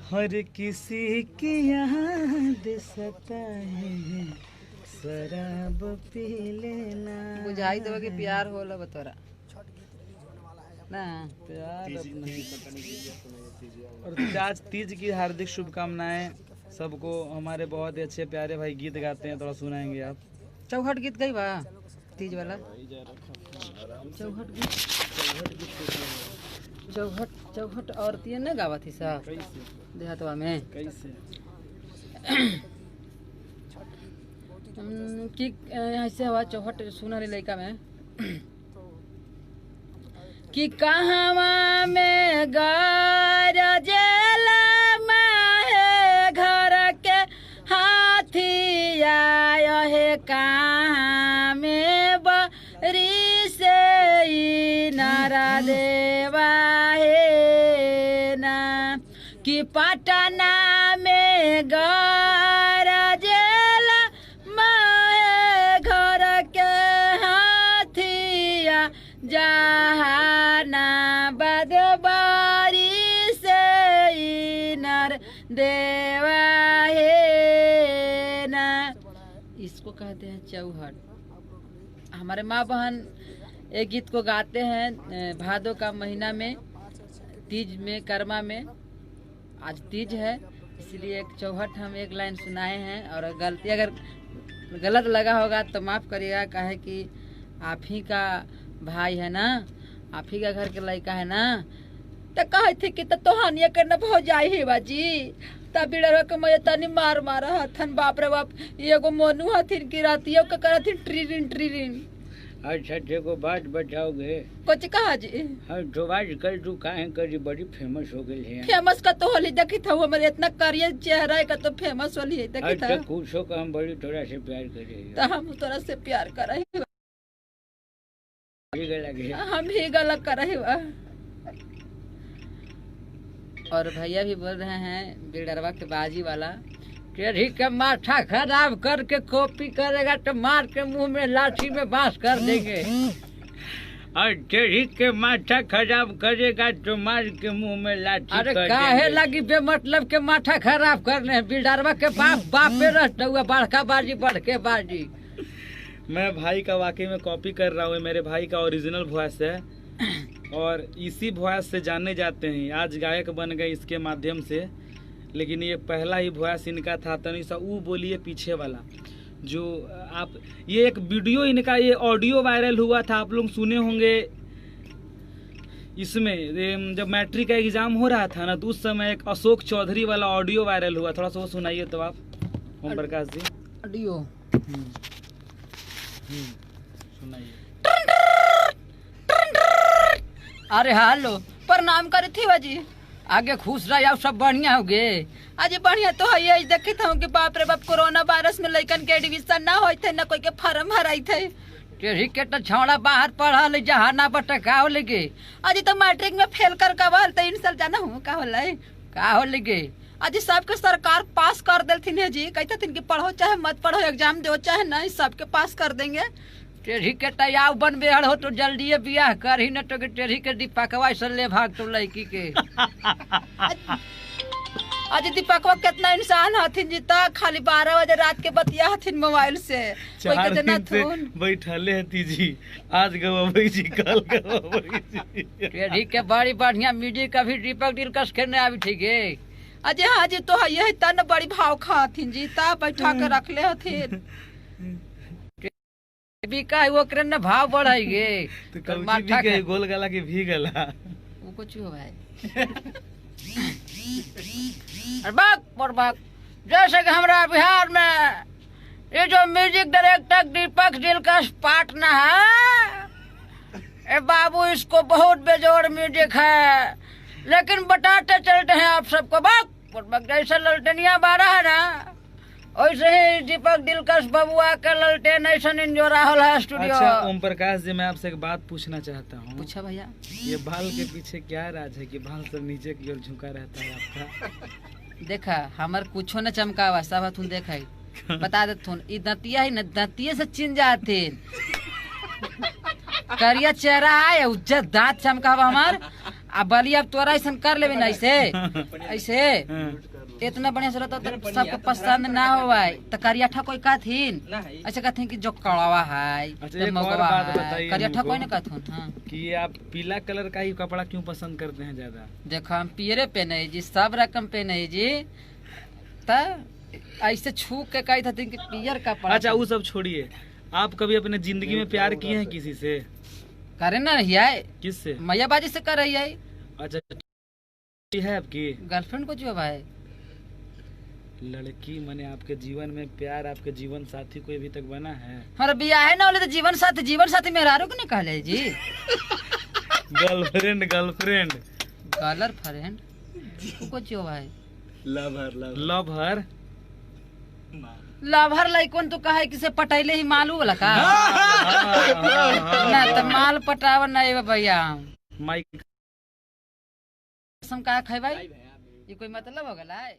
हर किसी की याद सताए शराब पी लेना। बुझाई तो कि प्यार होला बतोरा ना प्यार अब नहीं। और आज तीज की हार्दिक शुभकामनाएं सबको। हमारे बहुत ही अच्छे प्यारे भाई गीत गाते हैं, थोड़ा सुनाएंगे आप? चौहट गीत गई बा तीज वाला चौहट गीत चौहट औरतियां न गावत थी सा देहातवा में कैसे कि ऐसे हुआ चौहट सुना रे लड़का में कि कहवा में गरजेला माहे घर के हाथिया हे कहाँ में बरी से नारा देवा हे ना कि पटना में गरजेला माहे घर के हाथिया जहानाबाद बारी से नर देवा है ना। इसको कहते हैं चौहट। हमारे माँ बहन एक गीत को गाते हैं भादों का महीना में, तीज में, कर्मा में। आज तीज है इसलिए एक चौहट हम एक लाइन सुनाए हैं। और गलती अगर गलत लगा होगा तो माफ़ करिएगा, काहे कि आप ही का भाई है ना, आप ही का घर के लड़का है ना। तो कहे थे कि तो तोहानिया करना भौ जाई ही बाजी तब बिड़रवा के मैं तनी मार मारा हथन। बाप रे बाप, एगो मोनू हथिन की रातियों के करथिन ट्रीरिन ट्रीरिन। अच्छा देखो बात बताओगे कुछ कहा जी? हाँ तो आजकल तू काहे करी बड़ी फेमस हो गई है। फेमस का तो होली देखी था, हमारे इतना करियर चेहरा है का तो फेमस होली है देखी था। अच्छा कुछो का हम बड़ी थोड़ा से प्यार करे तो हम तोरा से प्यार करे लगे हम भी गलत करे। और भैया भी बोल रहे हैं बिल्डरवा के बाजी वाला, टेढ़ी के माथा खराब करके कॉपी करेगा तो मार के मुंह में लाठी में बांस कर देंगे। और टेढ़ी के माथा खराब करेगा तो मार के मुंह में लाठी अरे कर काहे देंगे। लगी बेमतलब के माथा खराब करने? बिल्डरवा के बाप पे रहता हुआ बड़का बाजी बढ़ के बाजी। मैं भाई का वाकई में कॉपी कर रहा हूँ, मेरे भाई का ओरिजिनल वॉइस है और इसी वॉइस से जाने जाते हैं। आज गायक बन गए इसके माध्यम से, लेकिन ये पहला ही वॉइस इनका था। तनी सा ऊ बोलिए पीछे वाला जो आप, ये एक वीडियो इनका, ये ऑडियो वायरल हुआ था, आप लोग सुने होंगे। इसमें जब मैट्रिक का एग्जाम हो रहा था ना, तो उस समय एक अशोक चौधरी वाला ऑडियो वायरल हुआ। थोड़ा सा वो सुनाइए तो आप, ओम प्रकाश जी। ऑडियो सुनाइए। अरे हालो प्रणाम करे थी बाजी, आगे खुश रह जाओ, सब बढ़िया हो गए। आज बढ़िया तो है देखे था कि बाप रे बाप कोरोना वायरस में लड़कन के एडमिशन ना होते थे, ना कोई के फार्म भराई थे। टेढ़ी के तो छौड़ा बाहर पढ़ल जहाँ ना बटकाओ लगे। आज तो मैट्रिक में फेल कर कबाल तो इन साल जाना हूँ का हो लगे। आज सबके सरकार पास कर देथिन है जी, कहते थे कि पढ़ो चाहे मत पढ़ो, एग्जाम दो चाहे नहीं, सबके पास कर देंगे। टेढ़ी के तैयार बन बेहड़ हो तो जल्दी बियाह कर ही न तो टेढ़ी के दीपकवा से ले भाग तो लड़की के। आज दीपकवा कितना इंसान हथिन जीता, खाली 12 बजे रात के बतिया हथिन मोबाइल से। चार दिन से बैठले हती जी, आज गवाई जी, कल गवाई जी। टेढ़ी के बड़ी बढ़िया म्यूजिक अभी दीपक दिलकश खेलने आवी ठीक है। अजय हाँ जी तो है तन बड़ी भाव खाथिन जीता, बैठा के रखले हथिन। ओकरे न भाव बढ़ाइए तो कौची भी गोल गला के भी गला वो कुछ हो भाई। जैसे कि हमारा बिहार में ये जो म्यूजिक डायरेक्टर दीपक दिलकश पार्टनर है, ए बाबू इसको बहुत बेजोड़ म्यूजिक है, लेकिन बताते चलते हैं आप सबको। जैसे ललटनिया बारह है ना, वैसे ही दीपक दिलकश बबुआ का ललटेन ऐसा जो राहुल है स्टूडियो। अच्छा ओम प्रकाश जी, मैं आपसे एक बात पूछना चाहता हूँ। पूछा भैया। ये बाल के पीछे क्या राज है कि बाल सब नीचे की ओर झुका रहता है आपका? देखा हमार कुछो न चमकावा, सब तुम देखा बता दे थुन ई दंतिया ही न दंतिये से चिन जाते। करिया चेहरा है, उज्जत दांत चमकावा हमार, अब बली अब तोरा ऐसा कर लेबे ना ऐसे ऐसे हाँ। इतना बढ़िया से रहता तो सबके पसंद ना हो भाई तो करियाठा कोई कहथिन ऐसे कहथिन कि जो कड़वा है अच्छा, तो एक और मगवा बात है बताइए करियाठा हमको। कोई ना कहथुन। हाँ कि ये आप पीला कलर का ही कपड़ा क्यों पसंद करते हैं ज्यादा? देखो हम पियरे पहने जी सब रकम पहने जी त ऐसे छू के कही था कि पियर का पड़ा अच्छा वो सब छोड़िए, आप कभी अपने जिंदगी में प्यार किए हैं किसी से? करे ना रही है किससे? मैयाबाजी से कर रही है अच्छा है आपकी गर्लफ्रेंड को जो भाई लड़की माने आपके जीवन में प्यार, आपके जीवन साथी कोई अभी तक बना है? हमारा बियाह है ना बोले तो जीवन साथी मेहरारू को नहीं कहले जी गर्लफ्रेंड गर्लफ्रेंड कलर फ्रेंड को जो भाई लवर लवर लाइकन तो कहे कि से पटैले ही मालू वाला का ना तो माल पटावा नहीं बा भैया माइक सम का खाई भाई ये कोई मतलब हो गला है।